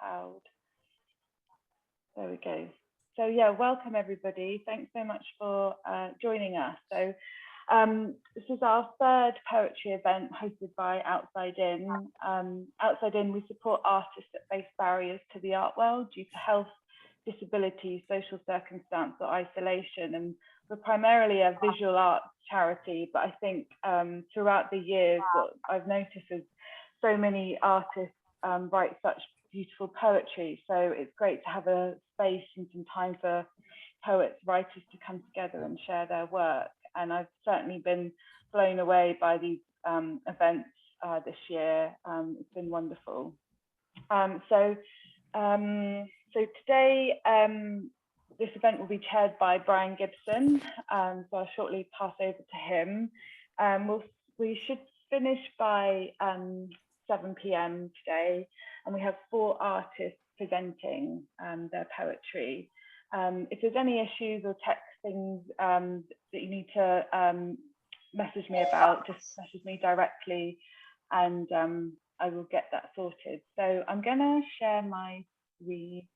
cloud. There we go. So yeah, welcome everybody. Thanks so much for joining us. So this is our third poetry event hosted by Outside In. Outside In, we support artists that face barriers to the art world due to health, disability, social circumstance or isolation. And we're primarily a visual arts charity, but I think throughout the years, what I've noticed is so many artists write such beautiful poetry. So it's great to have a space and some time for poets, writers to come together and share their work. And I've certainly been blown away by these events this year. It's been wonderful. So today, this event will be chaired by Brian Gibson. So I'll shortly pass over to him. We should finish by 7 p.m. today, and we have 4 artists presenting their poetry. If there's any issues or text things that you need to message me about, just message me directly, and I will get that sorted. So I'm going to share my screen.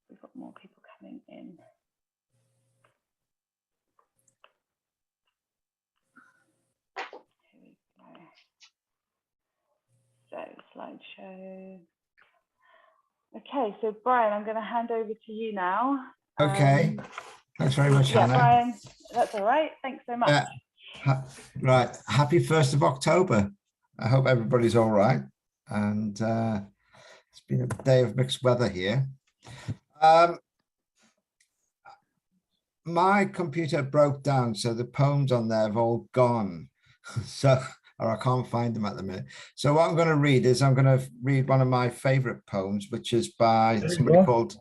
We've got more people coming in. Here we go. So slideshow. Okay, so Brian, I'm going to hand over to you now. Okay, thanks very much, Hannah. Brian, that's all right. Thanks so much. Right, happy 1st of October. I hope everybody's all right. And it's been a day of mixed weather here. My computer broke down, so the poems on there have all gone. Or I can't find them at the minute. So what I'm going to read is I'm going to read one of my favorite poems, which is by somebody called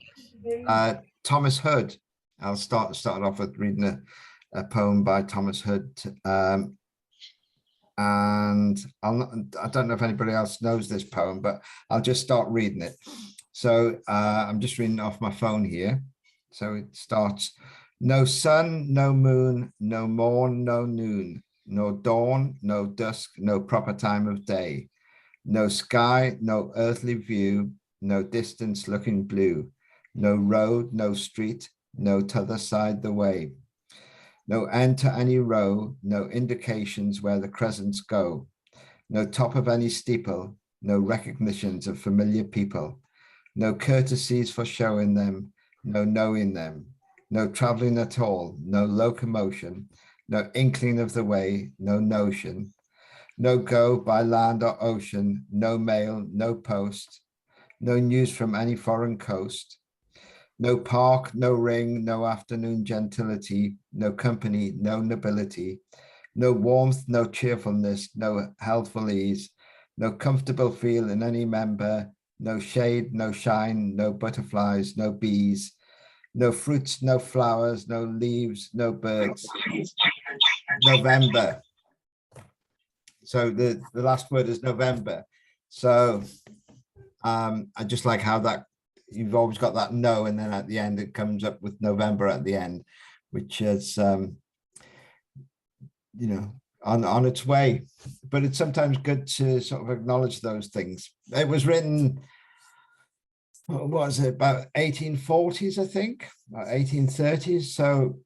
Thomas Hood. I'll start off with reading a poem by Thomas Hood. And I don't know if anybody else knows this poem, but I'll just start reading it. So I'm just reading it off my phone here. So it starts: no sun, no moon, no morn, no noon, no dawn, no dusk, no proper time of day, no sky, no earthly view, no distance looking blue, no road, no street, no t'other side the way, no end to any row, no indications where the crescents go, no top of any steeple, no recognitions of familiar people, no courtesies for showing them, no knowing them, no traveling at all, no locomotion, no inkling of the way, no notion, no go by land or ocean, no mail, no post, no news from any foreign coast, no park, no ring, no afternoon gentility, no company, no nobility, no warmth, no cheerfulness, no healthful ease, no comfortable feel in any member, no shade, no shine, no butterflies, no bees, no fruits, no flowers, no leaves, no birds. November. So the last word is November. So I just like how that you've always got that no, and then at the end it comes up with November at the end, which is you know, on its way. But it's sometimes good to sort of acknowledge those things. It was written, what was it, about 1840s, I think, or 1830s. So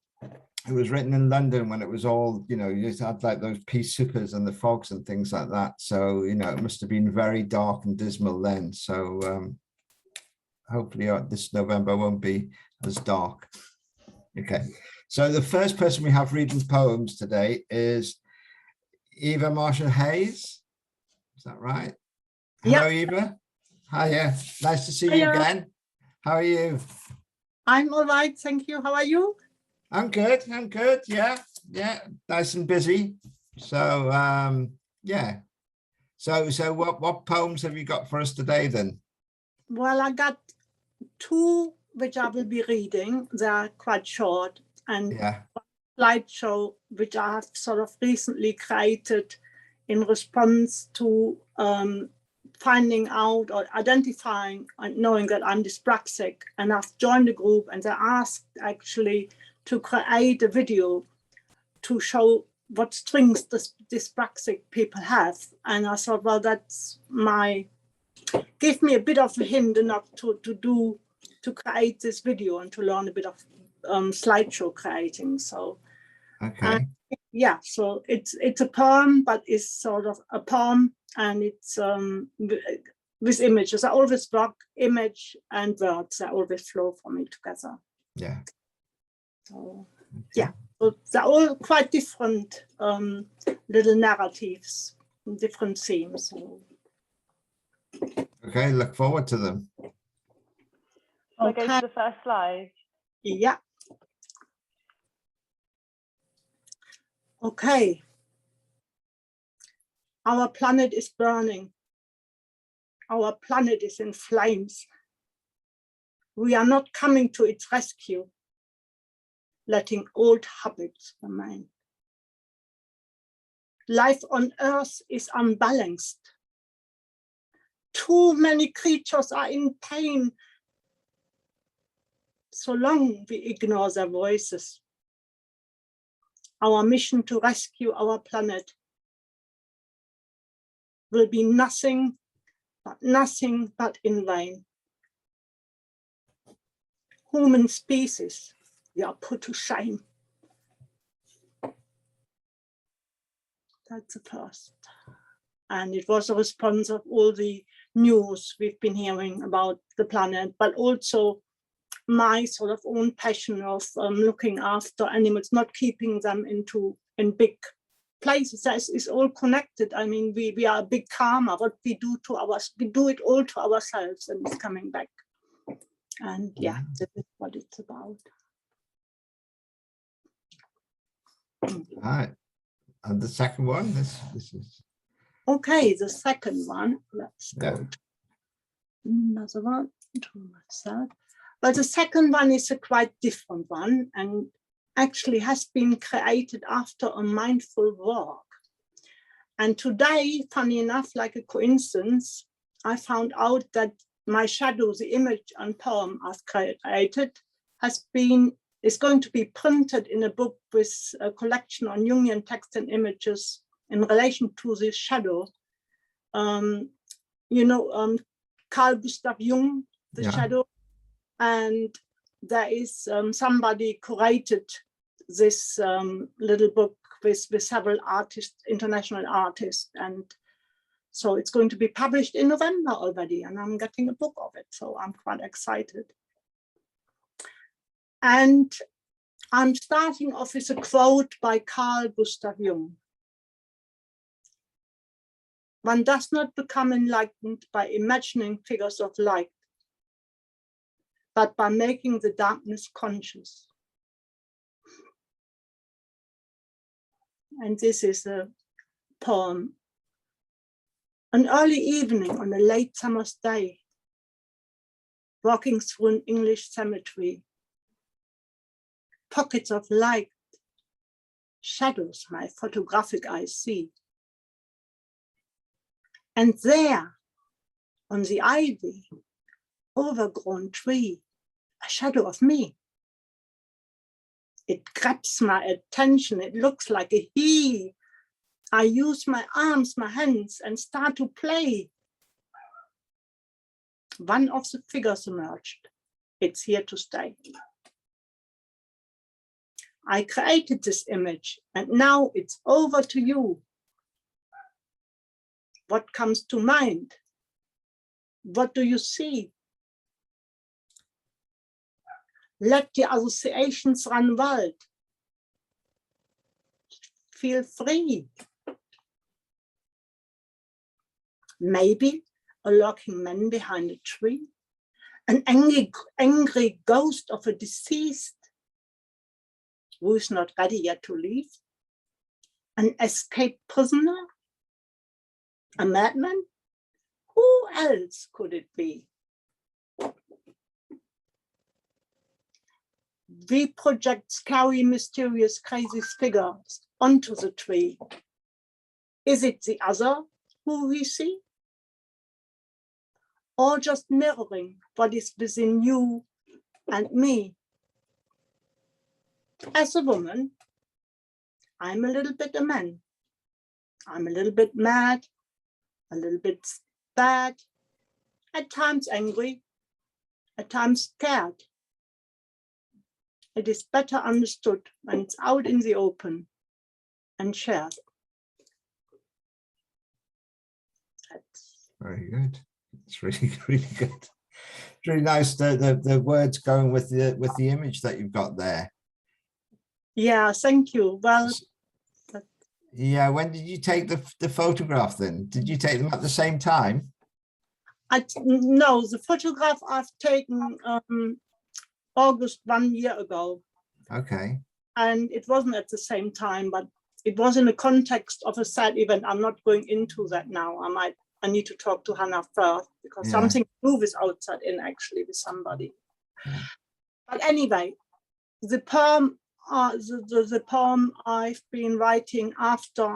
it was written in London when it was all, you know, you just had like those pea soupers and the fogs and things like that. So, you know, it must have been very dark and dismal then. So hopefully this November won't be as dark. Okay, so the first person we have reading poems today is Eva Marschan Hayes. Is that right? Hello, yep. Eva. Hiya, nice to see you again. How are you? I'm all right, thank you. How are you? I'm good, yeah, nice and busy. So, yeah. So what poems have you got for us today then? Well, I got 2 which I will be reading. They're quite short, and a slideshow which I have sort of recently created in response to finding out or identifying and knowing that I'm dyspraxic, and I've joined the group, and they asked actually to create a video to show what strengths dyspraxic people have. And I thought, well, that's give me a bit of a hint enough to create this video and to learn a bit of slideshow creating. So, okay. Yeah, so it's a poem, but it's sort of a poem, and it's with images. I always work image and words. They always flow for me together. Yeah. So, yeah, so they're all quite different little narratives, different themes. So. Okay, look forward to them. Shall I go to the first slide? Yeah. Okay. Our planet is burning. Our planet is in flames. We are not coming to its rescue, letting old habits remain. Life on Earth is unbalanced. Too many creatures are in pain. So long we ignore their voices. Our mission to rescue our planet will be nothing but in vain. Human species, we are put to shame. That's the first. And it was a response of all the news we've been hearing about the planet, but also my sort of own passion of looking after animals, not keeping them in big places. That is all connected. I mean, we are a big karma. What we do we do it all to ourselves, and it's coming back. And yeah, this is what it's about. All right. And the second one, this is. Okay, the second one. Let's go Yeah. to another one to myself. But the second one is a quite different one, and actually has been created after a mindful walk. And today, funny enough, like a coincidence, I found out that my shadow, the image and poem I've created, is going to be printed in a book with a collection on Jungian text and images in relation to this shadow. You know, Carl Gustav Jung, the shadow, and there is somebody curated this little book with several artists, international artists, and so it's going to be published in November already, and I'm getting a book of it, so I'm quite excited. And I'm starting off with a quote by Carl Gustav Jung. One does not become enlightened by imagining figures of light, but by making the darkness conscious. And this is a poem. An early evening on a late summer's day, walking through an English cemetery, pockets of light, shadows my photographic eyes see. And there, on the ivy, overgrown tree, a shadow of me. It grabs my attention. It looks like a he. I use my arms, my hands, and start to play. One of the figures emerged. It's here to stay. I created this image, and now it's over to you. What comes to mind? What do you see? Let the associations run wild. Feel free. Maybe a lurking man behind a tree, an angry ghost of a deceased who is not ready yet to leave, an escaped prisoner, a madman. Who else could it be? We project scary, mysterious, crazy figures onto the tree. Is it the other who we see? Or just mirroring what is within you and me? As a woman, I'm a little bit a man. I'm a little bit mad, a little bit sad, at times angry, at times scared. It is better understood when it's out in the open and shared. That's very good. It's really, really good. It's really nice, the words going with the image that you've got there. Yeah, thank you. Well, yeah, when did you take the photograph then? Did you take them at the same time? No, the photograph I've taken August 1 year ago. Okay. And it wasn't at the same time, but it was in the context of a sad event. I'm not going into that now. I need to talk to Hannah first, because something to do with outside in, actually, with somebody. Yeah. But anyway, the poem, the poem I've been writing after,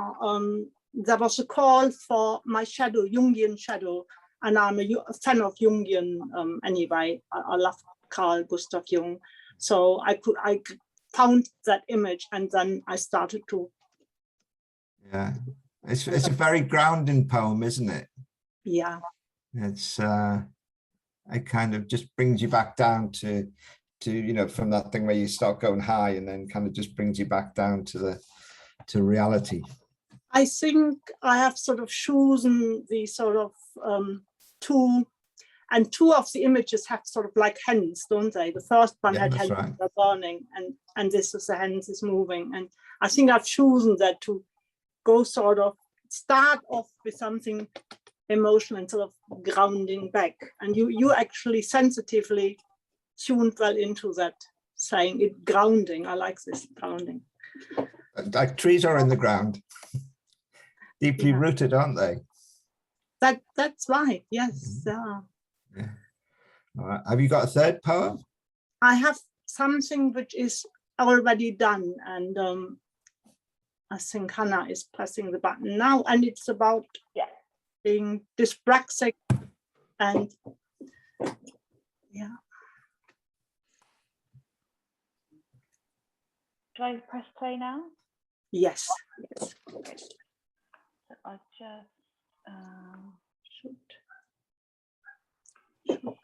there was a call for my shadow, Jungian shadow, and I'm a fan of Jungian anyway. I love Carl Gustav Jung. So I found that image, and then I started to. Yeah, it's a very grounding poem, isn't it? Yeah. It's it kind of just brings you back down to from that thing where you start going high, and then kind of just brings you back down to reality. I think I have sort of chosen the sort of two of the images have sort of like hands, don't they? The first one had hands that are burning, and this is the hands is moving. And I think I've chosen that to go sort of start off with something emotional and sort of grounding back. And you actually sensitively tuned well into that, saying it grounding. I like this grounding. Like trees are in the ground, deeply rooted, aren't they? That's right. Yes. Yeah. All right. Have you got a third poem? I have something which is already done, and I think Hannah is pressing the button now, and it's about being dyspraxic, and Do I press play now? Yes. Okay. So I just should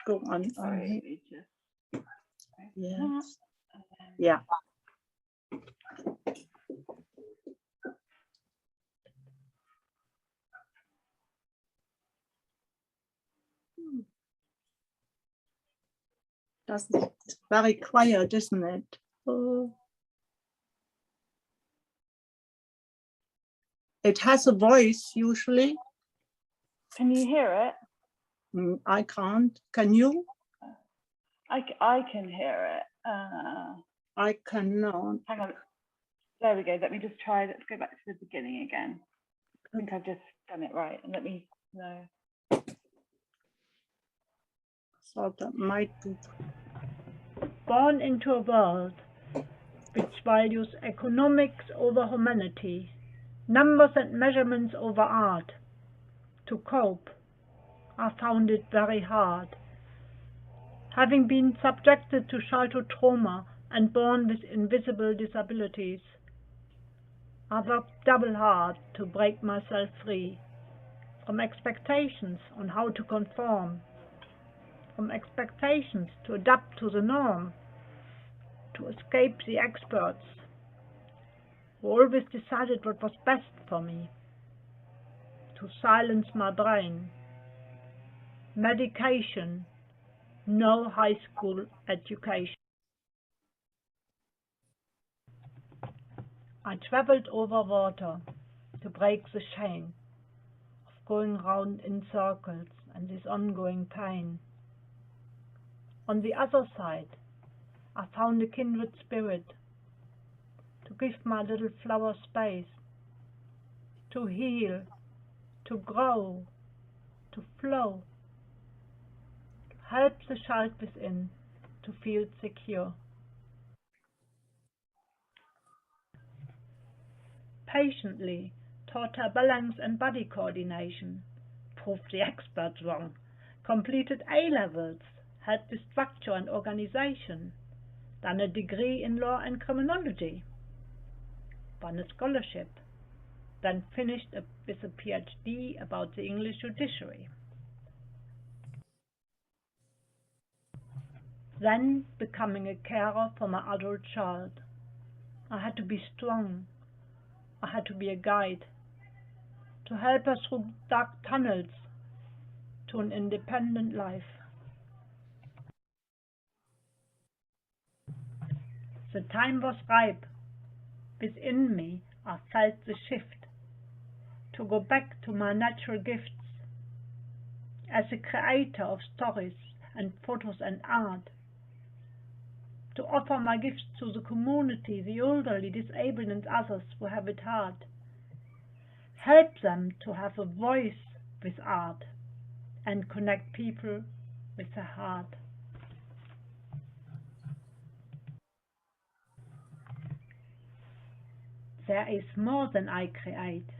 go on. Sorry, yes. Yeah. It's very quiet, isn't it? Oh. It has a voice usually. Can you hear it? I can't. Can you? I can hear it. I cannot. Hang on. There we go. Let me just try. Let's go back to the beginning again. I think I've just done it right. And let me know. So that might be. Born into a world which values economics over humanity, numbers and measurements over art. To cope, I found it very hard. Having been subjected to childhood trauma and born with invisible disabilities, I worked double hard to break myself free from expectations on how to conform, from expectations to adapt to the norm, to escape the experts who always decided what was best for me, to silence my brain. Medication, no high school education. I traveled over water to break the chain of going round in circles and this ongoing pain. On the other side, I found a kindred spirit to give my little flower space, to heal, to grow, to flow, to help the child within to feel secure. Patiently taught her balance and body coordination, proved the experts wrong, completed A-levels, helped with structure and organization, done a degree in law and criminology, on a scholarship, then finished with a PhD about the English judiciary. Then becoming a carer for my adult child. I had to be strong. I had to be a guide, to help her through dark tunnels to an independent life. The time was ripe. Within me, I felt the shift, to go back to my natural gifts as a creator of stories and photos and art, to offer my gifts to the community, the elderly, disabled and others who have it hard. Help them to have a voice with art and connect people with the heart. There is more than I create.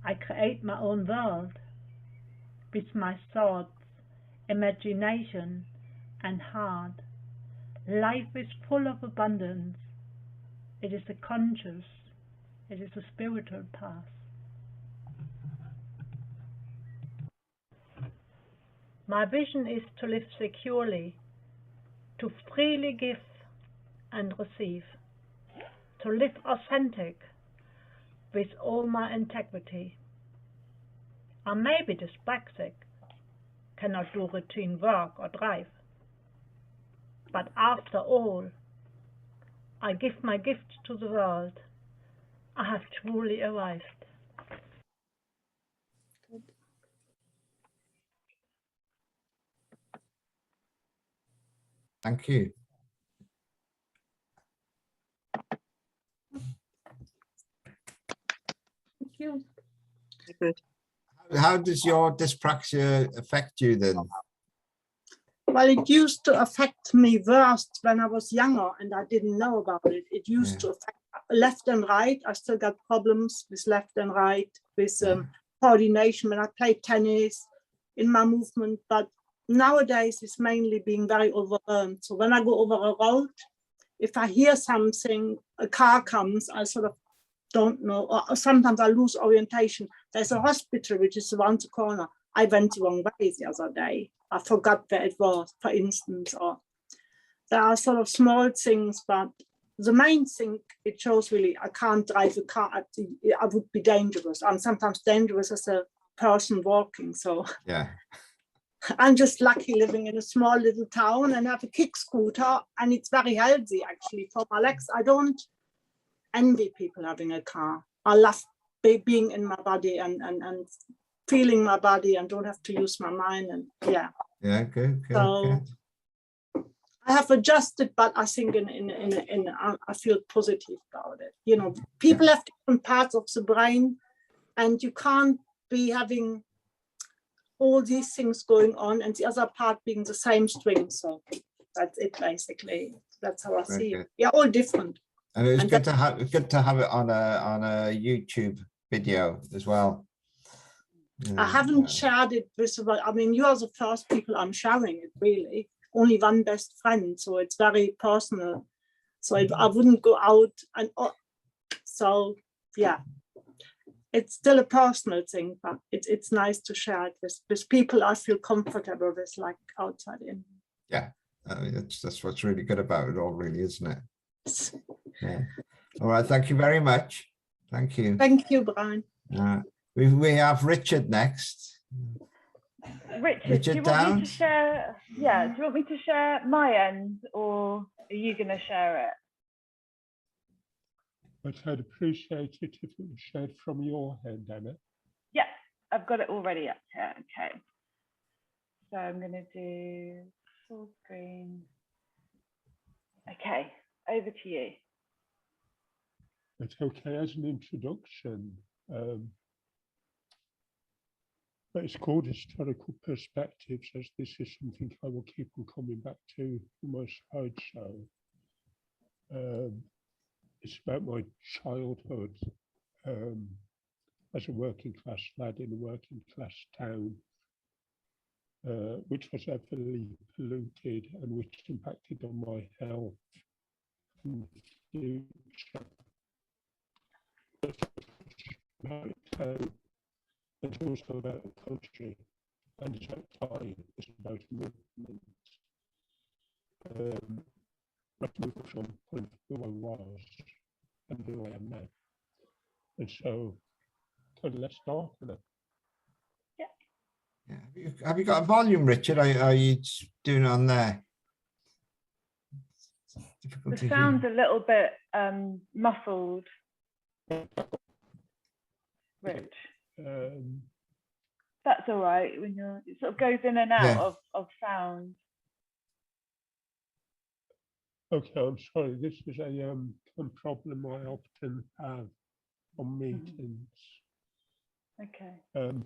I create my own world with my thoughts, imagination and heart. Life is full of abundance. It is a conscious, it is a spiritual path. My vision is to live securely, to freely give and receive, to live authentic with all my integrity. I may be dyspraxic, cannot do routine work or drive, but after all, I give my gift to the world. I have truly arrived. Thank you. Thank you. Good. How does your dyspraxia affect you then? Well, it used to affect me worst when I was younger and I didn't know about it. It used to affect left and right. I still got problems with left and right, with coordination when I played tennis, in my movement. But nowadays it's mainly being very overwhelmed. So when I go over a road, if I hear something, a car comes, I sort of don't know, or sometimes I lose orientation. There's a hospital which is around the corner. I went the wrong way the other day. I forgot where it was, for instance, or there are sort of small things, but the main thing, it shows really, I can't drive a car. I would be dangerous. I'm sometimes dangerous as a person walking. So Yeah, I'm just lucky living in a small little town and have a kick scooter, and it's very healthy actually for my legs. I don't envy people having a car. I love being in my body and feeling my body and don't have to use my mind. And yeah, good. So I have adjusted, but I think I feel positive about it. You know, people have different parts of the brain, and you can't be having all these things going on and the other part being the same string. So that's it basically. That's how I see it. You're all different. And it was good to have it on a YouTube video as well. I haven't shared it with, I mean, you are the first people I'm sharing it, really. Only one best friend, so it's very personal. So I wouldn't go out and, so yeah. It's still a personal thing, but it's nice to share it with people I feel comfortable with, like outside in. Yeah, that's what's really good about it all, really, isn't it? Yeah. All right, thank you very much. Thank you. Thank you, Brian. We have Richard next. Richard, do you want me to share? Yeah, do you want me to share my end, or are you going to share it? But I'd appreciate it if it was shared from your hand, Anna. Yeah, I've got it already up here. Okay. So I'm going to do full screen. Okay, over to you. But okay, as an introduction, but it's called Historical Perspectives, as this is something I will keep on coming back to in my slideshow. It's about my childhood as a working class lad in a working class town, which was heavily polluted and which impacted on my health in the future. about town, it's also about a country, and it's about time, it's about movement. Let's move from point who I was and who I am now. And so, let's start with it. Yeah. Have you got a volume, Richard? Are you doing it on there? Difficult The to sound's hear. a little bit muffled, Rich. That's all right when it sort of goes in and out of sound. Okay, I'm sorry. This is a problem I often have on meetings. Okay.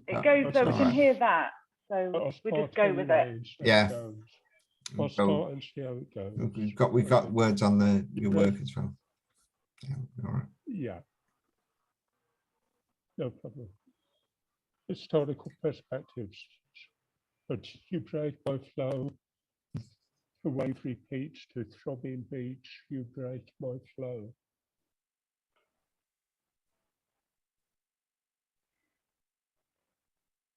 It goes so we can hear that. So we just go with it. Yeah. I'll start and see how it goes. We've got words on your work as well. Yeah, all right. Yeah. No problem. Historical perspectives. But you break my flow. The wave repeats to throbbing beats. You break my flow.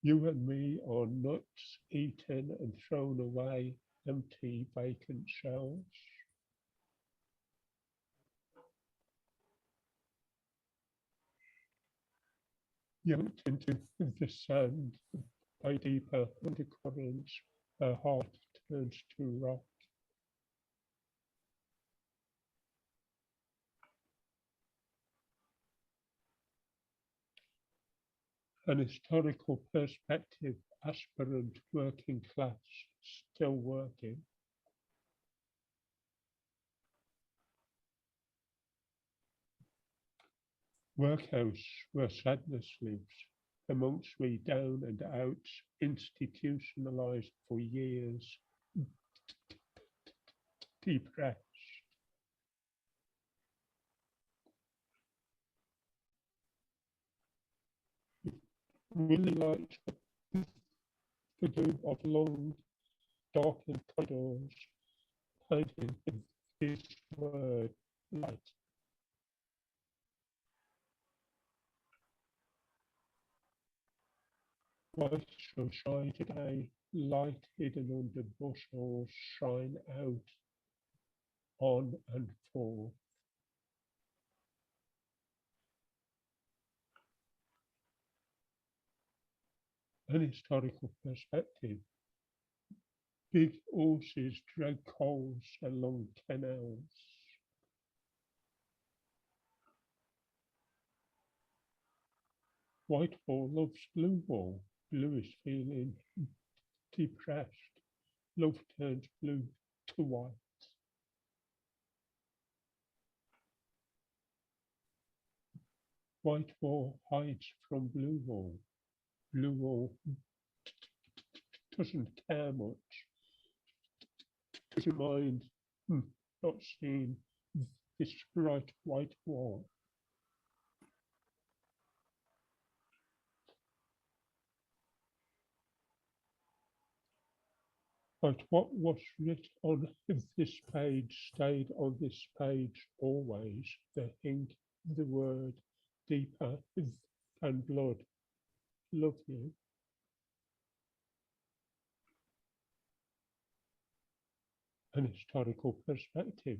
You and me are nuts eaten and thrown away, empty, vacant shells. Yanked into the sand by deeper undercurrents, her heart turns to rock. An historical perspective, aspirant, working class, still working. Workhouse where sadness lives, amongst we down and out, institutionalized for years, depressed. Really liked the gloom of long, darkened corridors, painted with this word, light. Light shall shine today, light hidden under bushels, shine out, on and forth. An historical perspective. Big horses drag coals along canals. Whitehall loves Bluewall. Blue is feeling depressed. Love turns blue to white. Whitewall hides from Bluewall. Bluewall doesn't care much. Doesn't mind not seeing this bright white wall. But what was written on this page stayed on this page always. The ink, the word, deeper than blood. Love you. An historical perspective.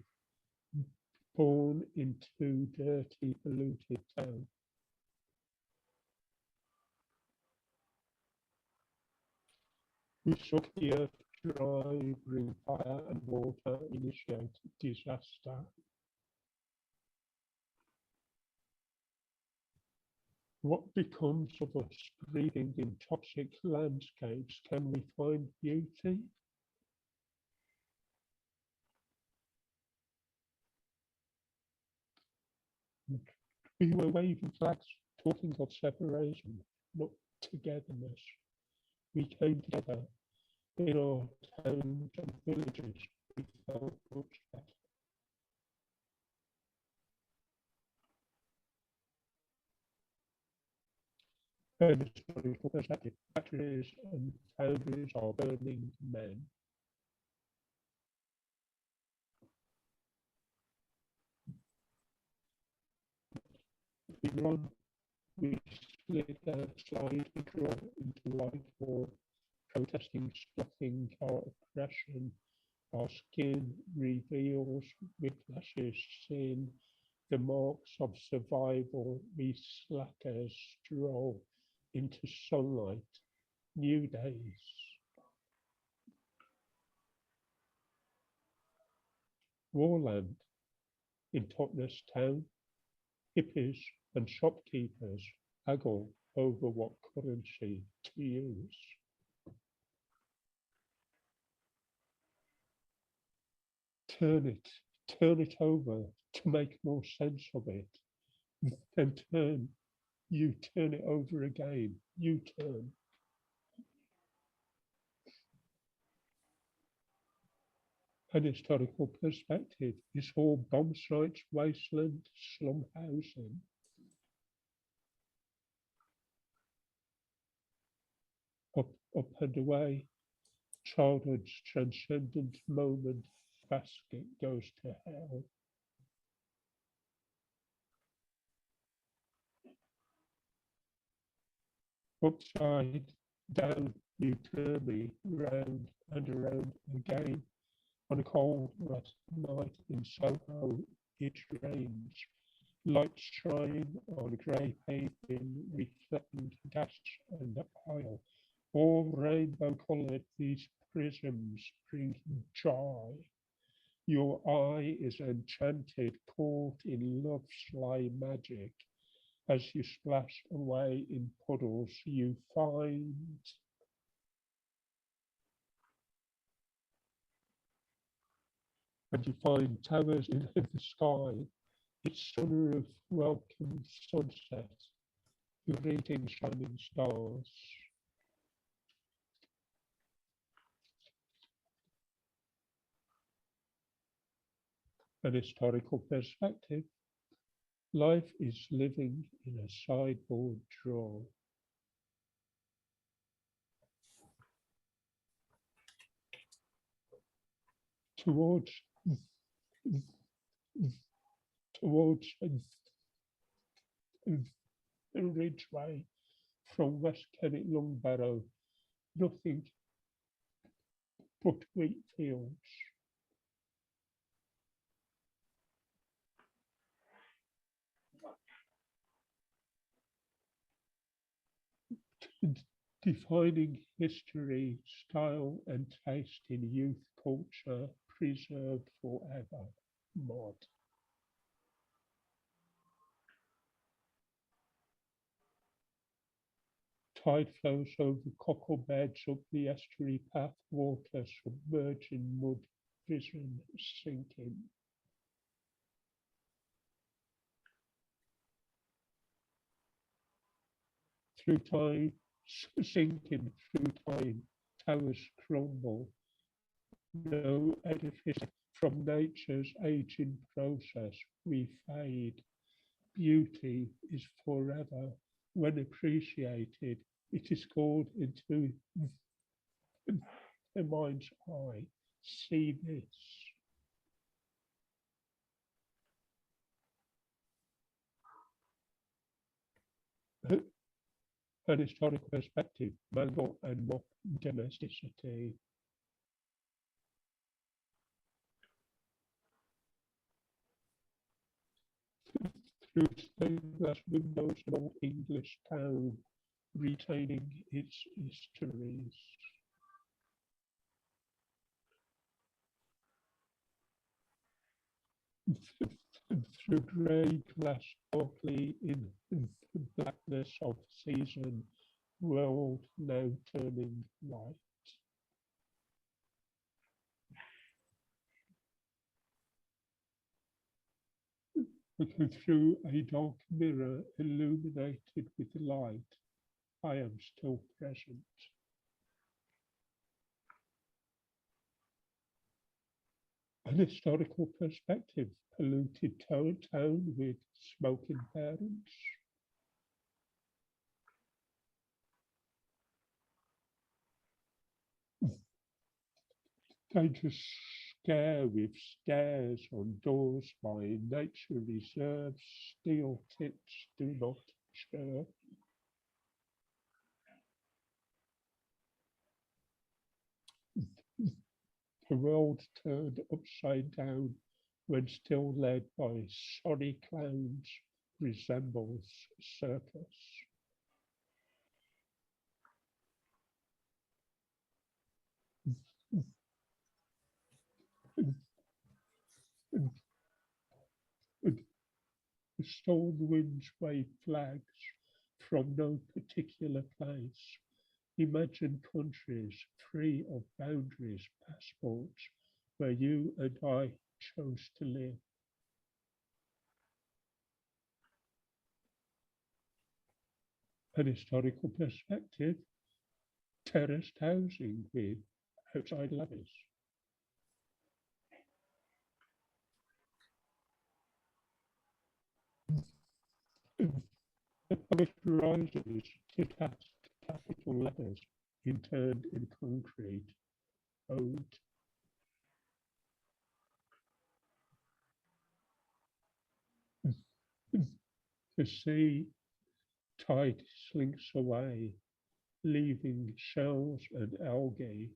Born into dirty, polluted town. We suck the earth dry, bring fire and water, initiate disaster. What becomes of us breathing in toxic landscapes? Can we find beauty? We were waving flags, talking of separation, not togetherness. We came together in our towns and villages. We felt much better. And historical perspective, factories and foundries are burning men. we run, we slid outside, we draw into light for protesting, scuffing our oppression. Our skin reveals whiplashes, sin, the marks of survival. We slackers stroll into sunlight, new days. Warland in Totnes town, hippies and shopkeepers haggle over what currency to use. Turn it over to make more sense of it. Then you turn it over again, you turn. An historical perspective is all bomb sites, wasteland, slum housing. Up and away, childhood's transcendent moment, basket goes to hell. Upside down, you turn me round and around again. On a cold, wet night in Soho, it rains. Lights shine on grey paving, reflecting gas and oil. All rainbow coloured, these prisms bring joy. Your eye is enchanted, caught in love's sly magic. As you splash away in puddles, you find towers in the sky. Its sunroof welcomes sunset, greeting shining stars. An historical perspective. Life is living in a sideboard drawer. Towards the ridgeway from West Kennet Longbarrow, nothing but wheat fields. Defining history, style and taste in youth culture, preserved forever. Mod. Tide flows over cockle beds up the estuary path, water submerging mud, vision sinking. Through time, sinking through time, towers crumble. No edifice from nature's aging process, we fade. Beauty is forever. When appreciated, it is called into the mind's eye. See this. An historical perspective, mango and mock domesticity. Through stained glass windows, an old English town, retaining its histories. Through grey glass, darkly in the blackness of season, world now turning white. Looking through a dark mirror illuminated with light, I am still present. An historical perspective, polluted town with smoking parents. Dangerous scare with stairs on doors by nature reserves, steel tips do not chirp. The world turned upside down when still led by sorry clowns resembles circus. The storm winds wave flags from no particular place. Imagine countries free of boundaries, passports, where you and I chose to live. An historical perspective, terraced housing with outside levees. The public rises detached capital letters interned in concrete. Ode. The sea tide slinks away, leaving shells and algae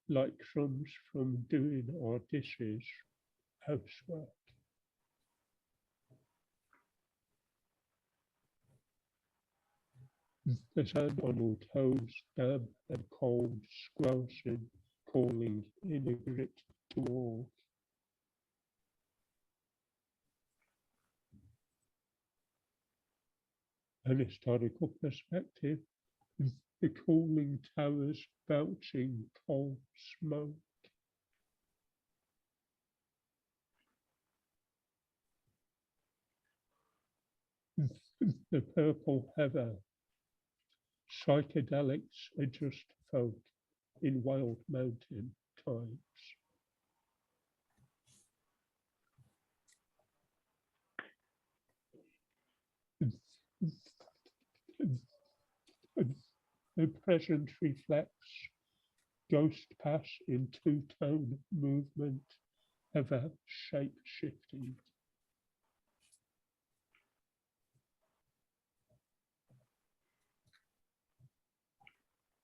like crumbs from doing our dishes housework. The sand on our toes, damp and cold, squelching, calling immigrant to walk. An historical perspective, the cooling towers belching cold smoke. The purple heather, psychedelics are just folk in wild mountain times. The present reflects ghost pass in two-tone movement, ever shape-shifting.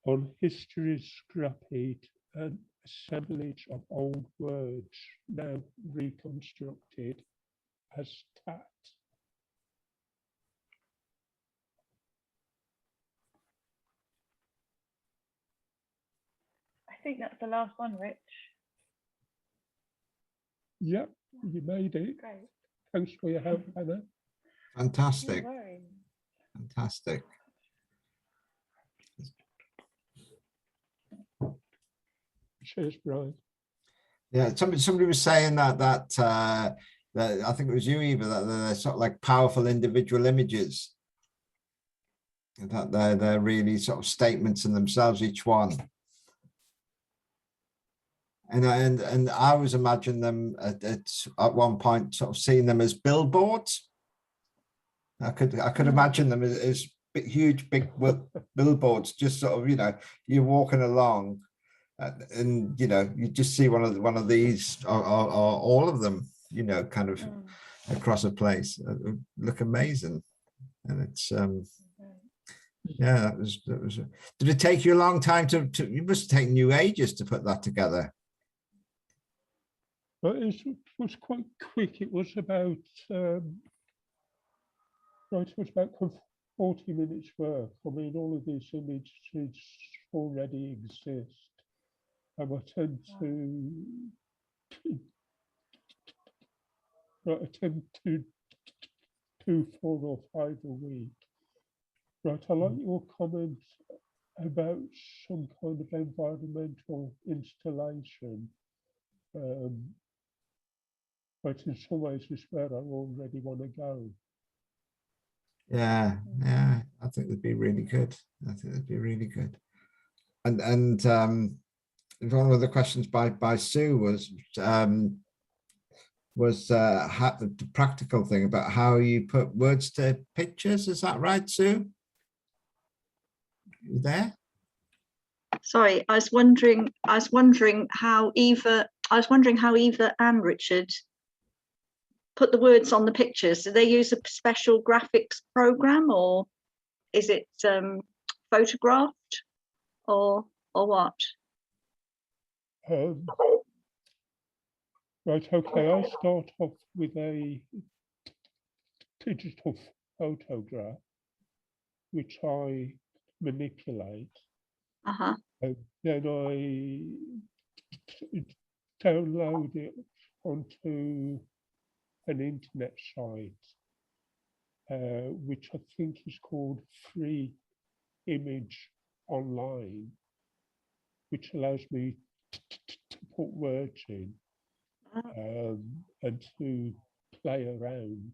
On history's scrap heap, an assemblage of old words now reconstructed as tat. I think that's the last one, Rich. Yep, you made it. Great. Thanks for your help, Anna. Fantastic. No worries. Fantastic. Cheers, Brian. Yeah, somebody was saying that I think it was you, Eva, that they're sort of like powerful individual images. That they're really sort of statements in themselves, each one. And I always imagine them at one point sort of seeing them as billboards. I could imagine them as huge big billboards, just sort of, you know, you're walking along and you know, you just see one of these or all of them, you know, kind of across a place. Look amazing. And it's yeah, that was did it take you a long time to you must have taken you ages to put that together? But it was quite quick. It was about right, it was about 40 minutes work. I mean, all of these images already exist. And I tend to do 4 or 5 a week. Right, I like your comment about some kind of environmental installation. But in some ways it's where I already want to go. Yeah, I think that'd be really good. I think that'd be really good. And one of the questions by Sue was the practical thing about how you put words to pictures. Is that right, Sue? You there? Sorry, I was wondering how Eva I was wondering how Eva and Richard put the words on the pictures. Do they use a special graphics program, or is it photographed, or what? Right, okay, I start off with a digital photograph, which I manipulate. And then I download it onto an internet site, which I think is called Free Image Online, which allows me to put words in and to play around.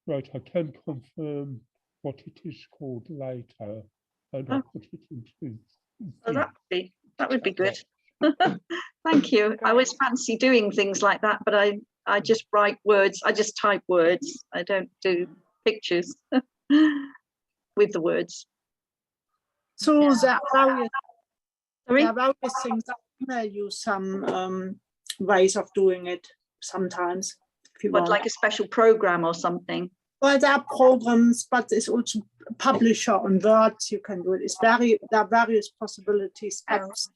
Right, I can confirm what it is called later, and I'll put it into. Oh, that would be good. Thank you. I always fancy doing things like that, but I just write words. I just type words. I don't do pictures with the words. So there are Sorry? various things. I email you some ways of doing it sometimes, if you What, want. like a special program or something? Well, there are programs, but it's also publisher on Word. You can do it. There are various possibilities, apps,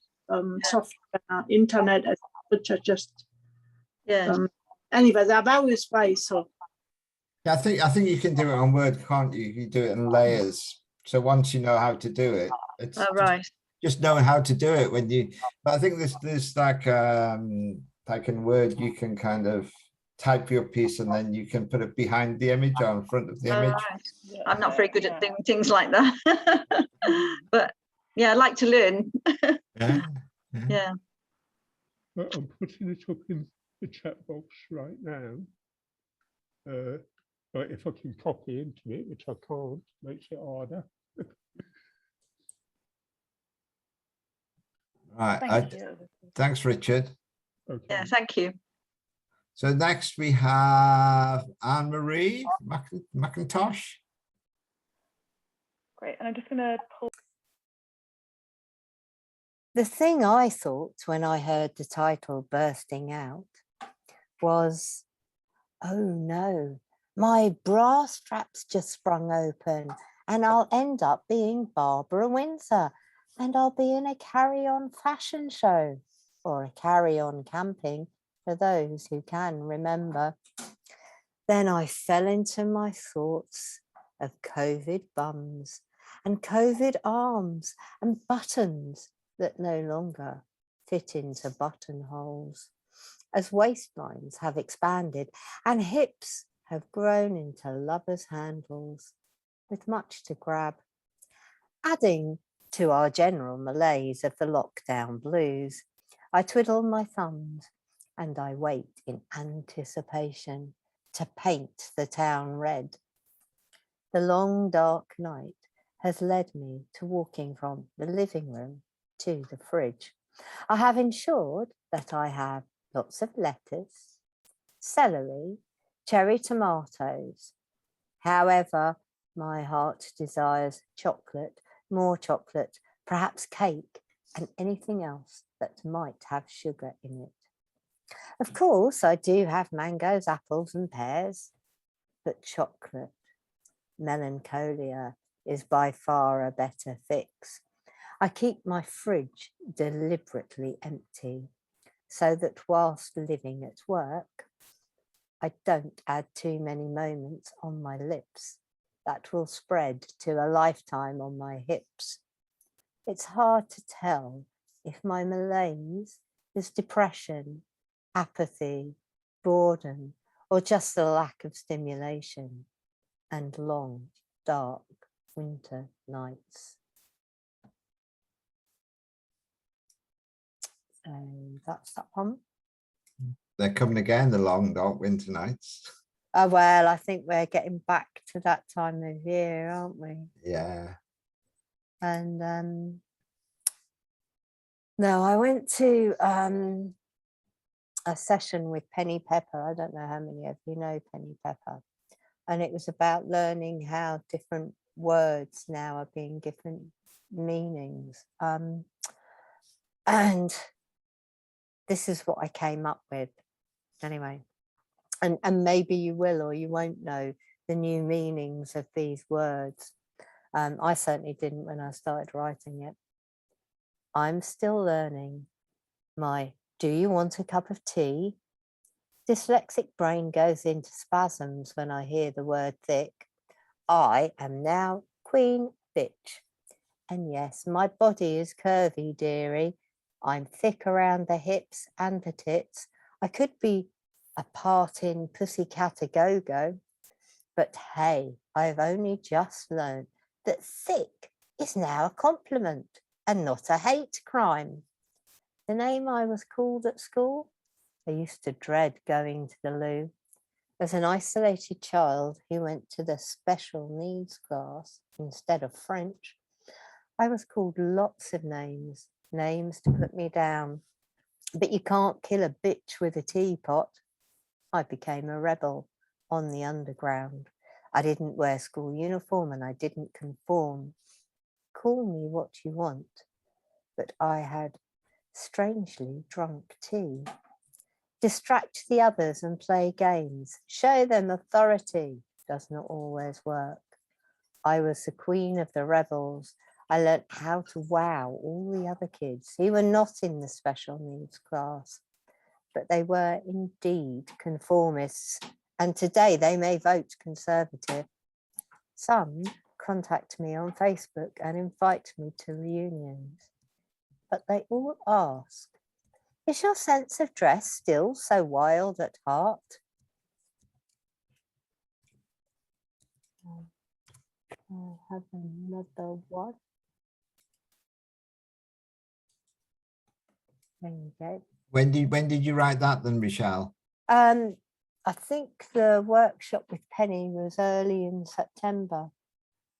software, internet, which are just. Anyway, there are various ways. So. Yeah, I think you can do it on Word, can't you? You do it in layers. So once you know how to do it, it's just knowing how to do it when you. But I think there's like in Word you can kind of type your piece and then you can put it behind the image or in front of the image. Right. I'm not very good at doing things like that, but yeah, I like to learn. Yeah. But I'm putting it up in the chat box right now. But if I can copy into it, which I can't, makes it harder. Right. Thanks, Richard. Okay. Yeah, thank you. So next we have Anne-Marie McIntosh. Great, and I'm just going to pull. The thing I thought when I heard the title bursting out was, oh no, my bra strap's just sprung open and I'll end up being Barbara Windsor and I'll be in a carry-on fashion show or a carry-on camping for those who can remember. Then I fell into my thoughts of COVID bums and COVID arms and buttons that no longer fit into buttonholes, as waistlines have expanded and hips have grown into lovers' handles, with much to grab. Adding to our general malaise of the lockdown blues, I twiddle my thumbs and I wait in anticipation to paint the town red. The long dark night has led me to walking from the living room to the fridge. I have ensured that I have lots of lettuce, celery, cherry tomatoes. However, my heart desires chocolate, more chocolate, perhaps cake, and anything else that might have sugar in it. Of course, I do have mangoes, apples, and pears, but chocolate, melancholia, is by far a better fix. I keep my fridge deliberately empty so that whilst living at work, I don't add too many moments on my lips that will spread to a lifetime on my hips. It's hard to tell if my malaise is depression, apathy, boredom, or just a lack of stimulation and long, dark winter nights. So that's that one. They're coming again, the long, dark winter nights. Oh, well, I think we're getting back to that time of year, aren't we? Yeah. And no, I went to a session with Penny Pepper. I don't know how many of you know Penny Pepper. And it was about learning how different words now are being given meanings. And this is what I came up with anyway. And maybe you will or you won't know the new meanings of these words. I certainly didn't when I started writing it. I'm still learning. My "do you want a cup of tea?" Dyslexic brain goes into spasms when I hear the word thick. I am now queen bitch. And yes, my body is curvy, dearie. I'm thick around the hips and the tits. I could be a part in Pussycat a Go-Go. But hey, I've only just learned that thick is now a compliment and not a hate crime. The name I was called at school, I used to dread going to the loo. As an isolated child who went to the special needs class instead of French, I was called lots of names, names to put me down. But you can't kill a bitch with a teapot. I became a rebel on the underground. I didn't wear school uniform and I didn't conform. Call me what you want, but I had strangely drunk tea. Distract the others and play games. Show them authority does not always work. I was the queen of the rebels. I learnt how to wow all the other kids who were not in the special needs class, but they were indeed conformists, and today they may vote Conservative. Some contact me on Facebook and invite me to reunions, but they all ask, is your sense of dress still so wild at heart? I have another one. There you go. When did you write that then, Michelle? I think the workshop with Penny was early in September.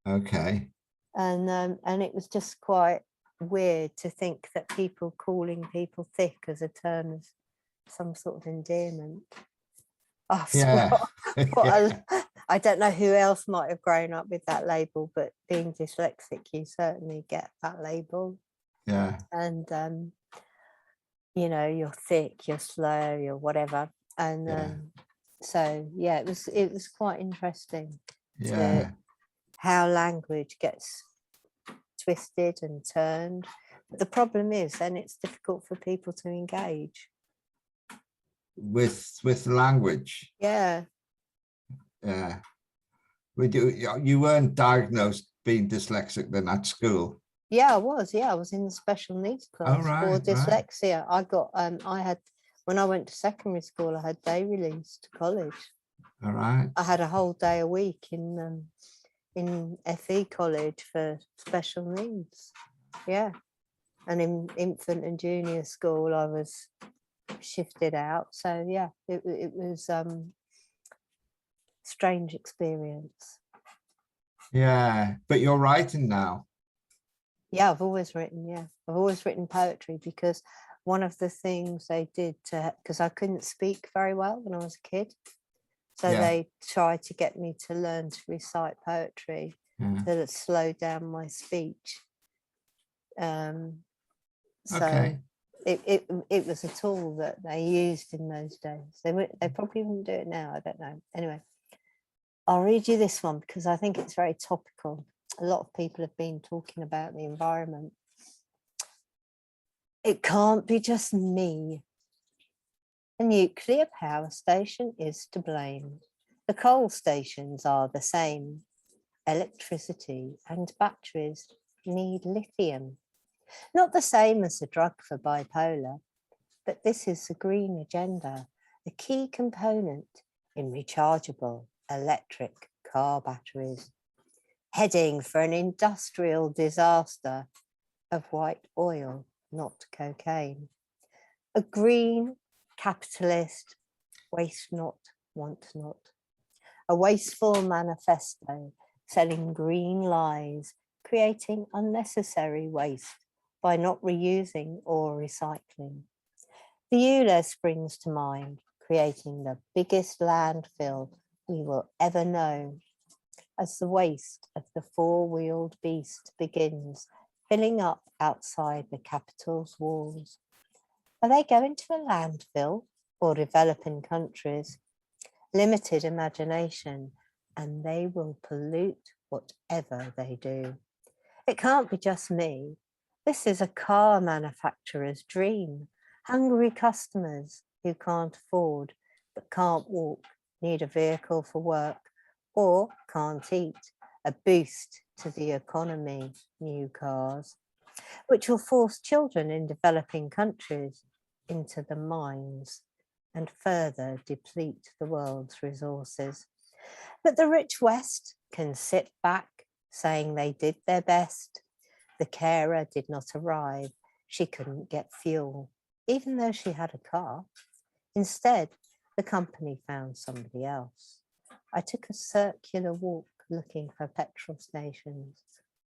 Okay. And it was just quite weird to think that people calling people thick as a term of some sort of endearment. Yeah. I don't know who else might have grown up with that label, but being dyslexic, you certainly get that label. Yeah. And you know, you're thick, you're slow, you're whatever. And so yeah, it was quite interesting. Yeah. How language gets twisted and turned. But the problem is then it's difficult for people to engage with language. Yeah. You weren't diagnosed being dyslexic then at school? I was in the special needs class for dyslexia. I got I had, when I went to secondary school, I had day release to college. All right. I had a whole day a week in FE college for special needs. Yeah. And in infant and junior school I was shifted out. So yeah, it was strange experience. Yeah, but you're writing now. Yeah, I've always written poetry, because one of the things they did because I couldn't speak very well when I was a kid, so they tried to get me to learn to recite poetry to slow down my speech. So it was a tool that they used in those days. They probably wouldn't do it now, I don't know. Anyway, I'll read you this one because I think it's very topical. A lot of people have been talking about the environment. It can't be just me. The nuclear power station is to blame. The coal stations are the same. Electricity and batteries need lithium. Not the same as the drug for bipolar, but this is the green agenda, the key component in rechargeable electric car batteries, heading for an industrial disaster of white oil, not cocaine. A green capitalist, waste not, want not. A wasteful manifesto selling green lies, creating unnecessary waste by not reusing or recycling. The ULEZ springs to mind, creating the biggest landfill we will ever know. As the waste of the four-wheeled beast begins filling up outside the capital's walls. Are they going to a landfill or developing countries? Limited imagination, and they will pollute whatever they do. It can't be just me. This is a car manufacturer's dream. Hungry customers who can't afford but can't walk, need a vehicle for work, or can't eat. A boost to the economy, new cars, which will force children in developing countries into the mines and further deplete the world's resources. But the rich West can sit back, saying they did their best. The carer did not arrive. She couldn't get fuel, even though she had a car. Instead, the company found somebody else. I took a circular walk looking for petrol stations.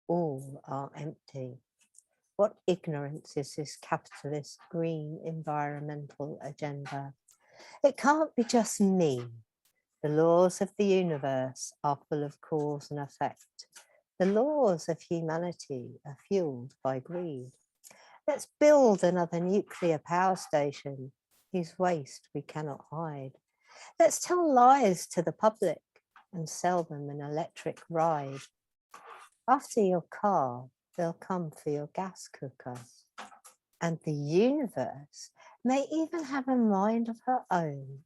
All are empty. What ignorance is this capitalist green environmental agenda? It can't be just me. The laws of the universe are full of cause and effect. The laws of humanity are fueled by greed. Let's build another nuclear power station whose waste we cannot hide. Let's tell lies to the public and sell them an electric ride. After your car, they'll come for your gas cooker. And the universe may even have a mind of her own,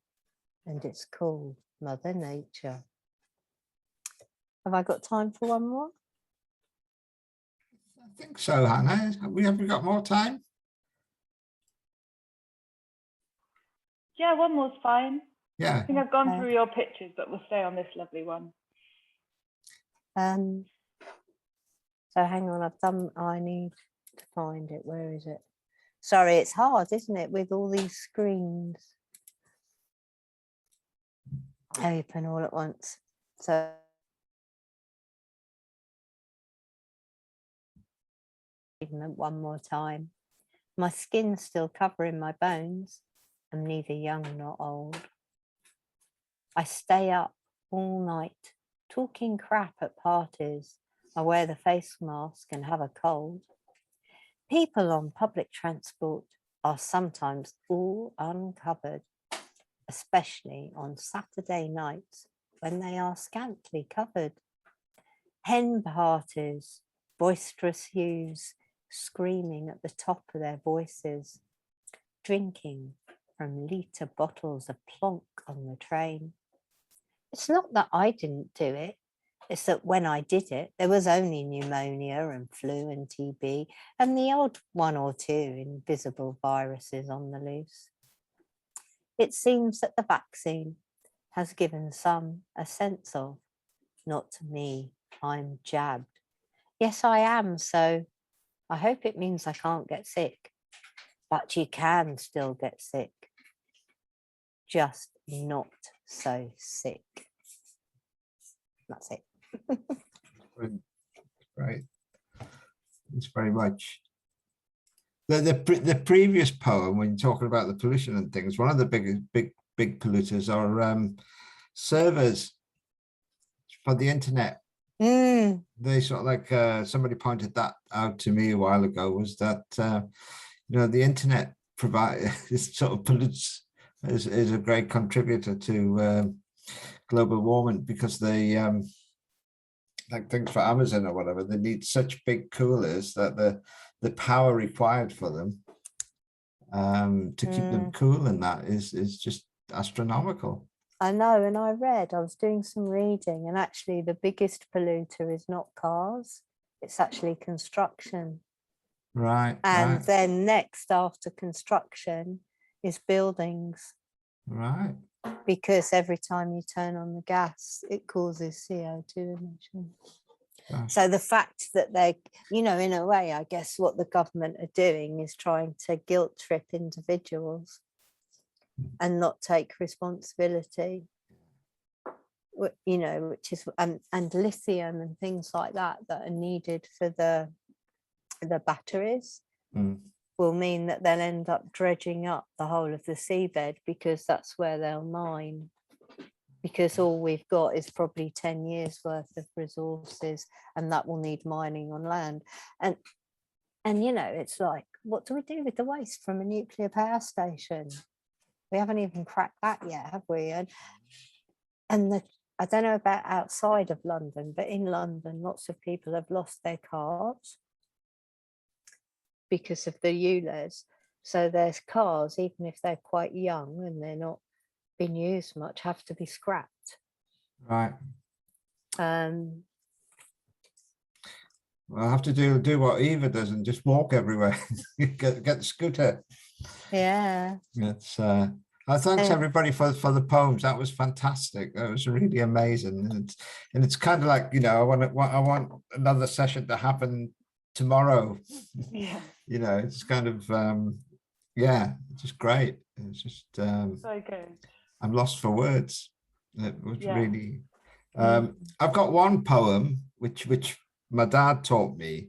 and it's called Mother Nature. Have I got time for one more? I think so, Hannah. Have we got more time? Yeah, one more's fine. Yeah. I think I've gone through your pictures, but we'll stay on this lovely one. So hang on, I need to find it. Where is it? Sorry, it's hard, isn't it, with all these screens open all at once. So one more time. My skin's still covering my bones. I'm neither young nor old. I stay up all night talking crap at parties. I wear the face mask and have a cold. People on public transport are sometimes all uncovered, especially on Saturday nights when they are scantily covered. Hen parties, boisterous youths screaming at the top of their voices, drinking from litre bottles of plonk on the train. It's not that I didn't do it. It's that when I did it, there was only pneumonia and flu and TB and the odd one or two invisible viruses on the loose. It seems that the vaccine has given some a sense of, not to me, I'm jabbed. Yes, I am, so I hope it means I can't get sick. But you can still get sick, just not so sick. That's it. Right. Thanks very much. The previous poem, when you're talking about the pollution and things, one of the big polluters are servers for the internet. They sort of like somebody pointed that out to me a while ago, was that you know, the internet is sort of pollutes, is a great contributor to global warming, because they like things for Amazon or whatever, they need such big coolers that the power required for them to keep them cool, and that is just astronomical. I know, and I was doing some reading, and actually the biggest polluter is not cars, it's actually construction. Right. And right. then next after construction is buildings. Right. Because every time you turn on the gas, it causes CO2 emissions. Gosh. So the fact that they, you know, in a way, I guess what the government are doing is trying to guilt trip individuals and not take responsibility, you know, which is, and lithium and things like that are needed for the batteries. Will mean that they'll end up dredging up the whole of the seabed, because that's where they'll mine, because all we've got is probably 10 years worth of resources, and that will need mining on land. And And, you know, it's like, what do we do with the waste from a nuclear power station? We haven't even cracked that yet, have we? And I don't know about outside of London, but in London, lots of people have lost their cars because of the ULEZ. So there's cars, even if they're quite young and they're not being used much, have to be scrapped. Right. Well, I'll have to do what Eva does and just walk everywhere. get the scooter. yeah. It's thanks everybody for the poems. That was fantastic. That was really amazing. And it's kind of like, you know, I want another session to happen tomorrow. Yeah. You know, it's kind of yeah, it's just great. It's just So good. I'm lost for words. It was really Mm. I've got one poem which my dad taught me,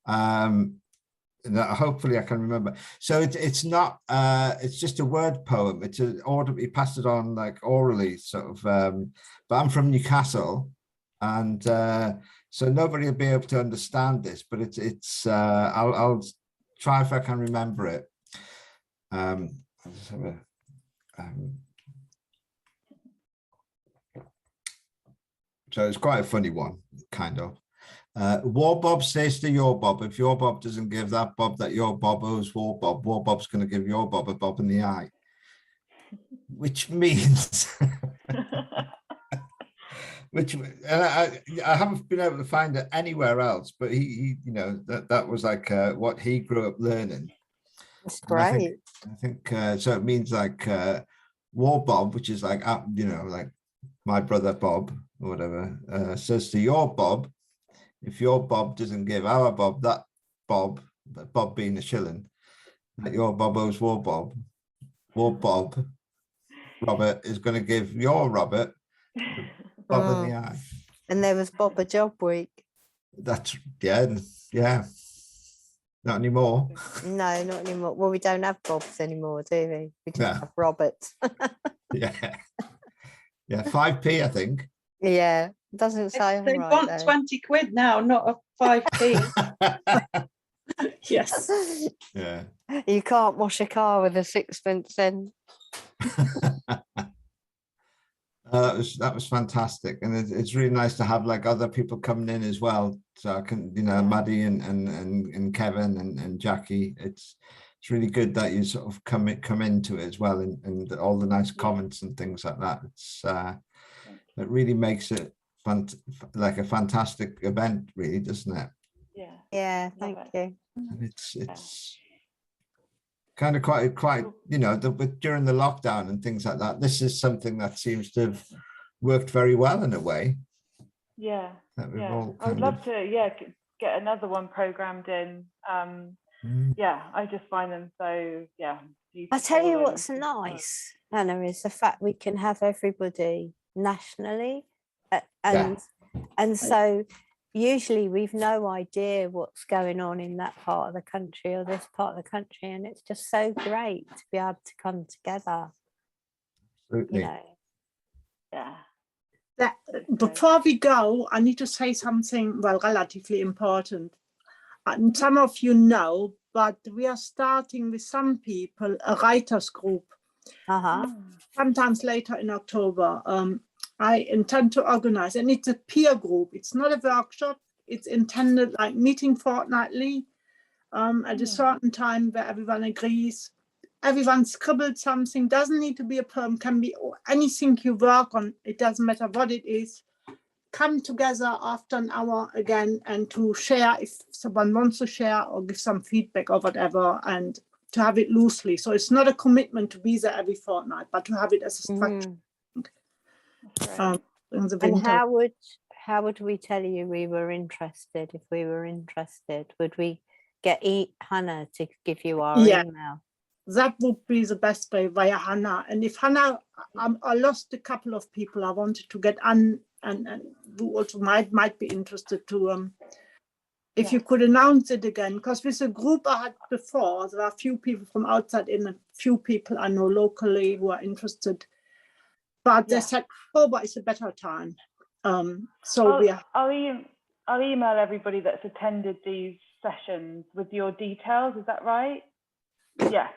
that hopefully I can remember. So it's not it's just a word poem. It's he passed it on like orally, sort of, but I'm from Newcastle, and so nobody will be able to understand this, but it's I'll try if I can remember it. Let's have a, so it's quite a funny one, kind of. War Bob says to your Bob, if your Bob doesn't give that Bob that your Bob owes War Bob's going to give your Bob a bob in the eye. Which means, I haven't been able to find it anywhere else, but he you know, that was like what he grew up learning. That's great. I think so it means like War Bob, which is like, you know, like my brother Bob or whatever, says to your Bob, if your Bob doesn't give our Bob that Bob being a shilling, that your Bob owes War Bob Robert is going to give your Robert Bob in the eye. And there was Bob a Job Week. That's yeah. Not anymore. No, not anymore. Well, we don't have Bobs anymore, do we? We just have Roberts. Yeah. 5p, I think. Yeah, doesn't sound They right. want Though. 20 quid now, not a 5p. Yes. Yeah. You can't wash a car with a sixpence then. That was fantastic, and it's really nice to have like other people coming in as well. So I can, you know, Maddie and Kevin and Jackie. It's really good that you sort of come into it as well, and all the nice comments and things like that. It's it really makes it like a fantastic event, really, doesn't it? Yeah. Yeah, thank you. And it's kind of quite, you know, during the lockdown and things like that, this is something that seems to have worked very well in a way. Yeah. Yeah. I would love to, get another one programmed in. Yeah, I just find them so, I tell you what's nice, Anna, is the fact we can have everybody nationally, and so usually we've no idea what's going on in that part of the country or this part of the country, and it's just so great to be able to come together. Absolutely. You know. Yeah. Before we go, I need to say something, well, relatively important. And some of you know, but we are starting with some people a writers group. Sometimes later in October. I intend to organize, and it's a peer group. It's not a workshop. It's intended like meeting fortnightly at a certain time where everyone agrees. Everyone scribbled something. Doesn't need to be a poem. Can be anything you work on. It doesn't matter what it is. Come together after an hour again and to share if someone wants to share or give some feedback or whatever, and to have it loosely. So it's not a commitment to be there every fortnight, but to have it as a structure. And how would we tell you we were interested? If we were interested, would we get Hannah to give you our email? That would be the best way, via Hannah. And if Hannah, I lost a couple of people I wanted to get on, and who also might be interested to, if you could announce it again, because with the group I had before, there are a few people from outside in, a few people I know locally who are interested. But they said October is a better time. So I'll email everybody that's attended these sessions with your details. Is that right? Yeah.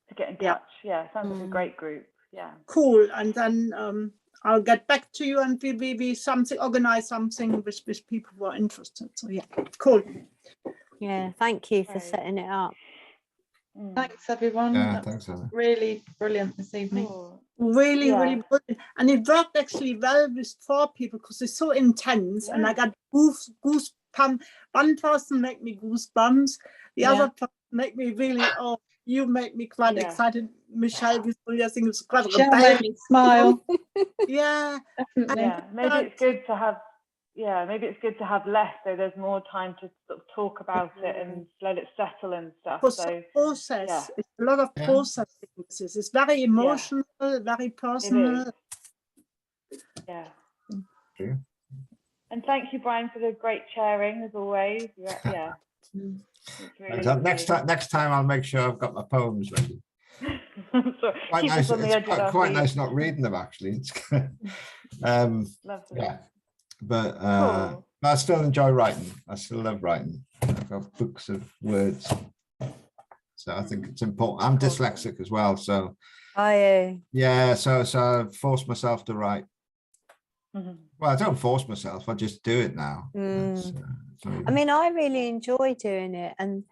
To get in touch. Yeah, sounds like a great group. Yeah. Cool. And then I'll get back to you, and we organize something with people who are interested. So yeah, cool. Yeah, thank you for setting it up. Thanks everyone. Yeah, thanks, Anna. Really brilliant this evening. Cool. Really brilliant. And it worked actually well with 4 people because it's so intense, and I got goosebumps. One person made me goosebumps, the other person made me really, you make me quite excited, Michelle, with Julia thing. It was quite Michelle made me smile. Yeah. Definitely. Yeah, maybe it's good to have less, so there's more time to sort of talk about it and let it settle and stuff. So process, it's a lot of processing. It's very emotional, very personal. Yeah. And thank you, Brian, for the great sharing as always. Yeah. Really next time I'll make sure I've got my poems ready. Quite keep nice. us on the edge of our quite feet. nice not reading them actually. It's Lovely. yeah, but Cool. I still enjoy writing. I still love writing. I've got books of words, so I think it's important. I'm dyslexic as well, so yeah, so I force myself to write. Well, I don't force myself, I just do it now. I mean, I really enjoy doing it, and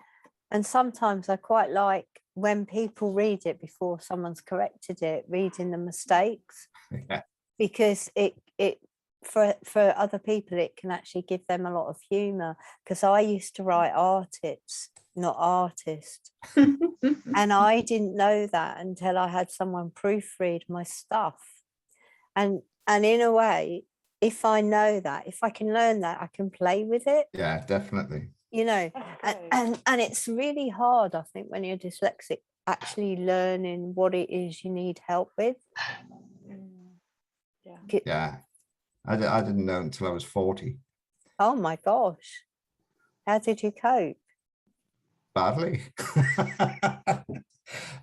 sometimes I quite like when people read it before someone's corrected it, reading the mistakes. Because it for other people it can actually give them a lot of humor, because I used to write artists, not artist. And I didn't know that until I had someone proofread my stuff, and in a way, if I know that, if I can learn that, I can play with it. Yeah, definitely. You know, and it's really hard, I think, when you're dyslexic, actually learning what it is you need help with. Yeah, I didn't know until I was 40. Oh my gosh, how did you cope? Badly.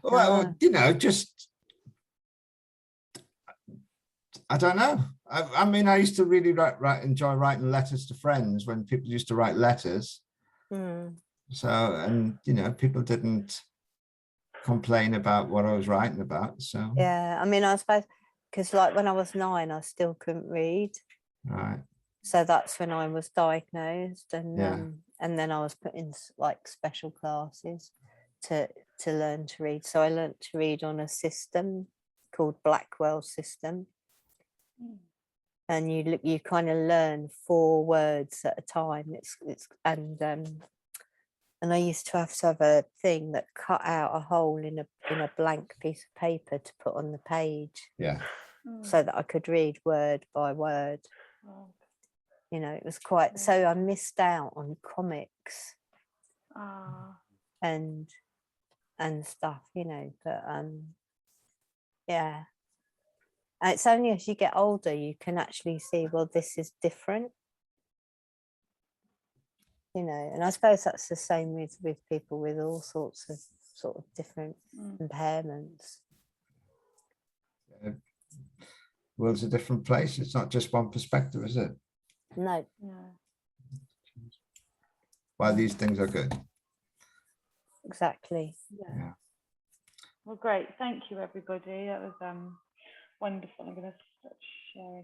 Well, you know, just I don't know. I mean, I used to really enjoy writing letters to friends when people used to write letters. So, and you know, people didn't complain about what I was writing about. So yeah, I mean, I suppose because like when I was 9, I still couldn't read. Right. So that's when I was diagnosed, and then I was put in like special classes to learn to read. So I learned to read on a system called Blackwell system. And you kind of learn 4 words at a time. And I used to have a thing that cut out a hole in a blank piece of paper to put on the page. Yeah. So that I could read word by word. You know, it was quite, so I missed out on comics and stuff, you know, but yeah. And it's only as you get older you can actually see, well, this is different. You know, and I suppose that's the same with people with all sorts of sort of different impairments. World's a different place. It's not just one perspective, is it? No. Why these things are good. Exactly. Yeah. Well, great. Thank you, everybody. That was wonderful. I'm going to start sharing.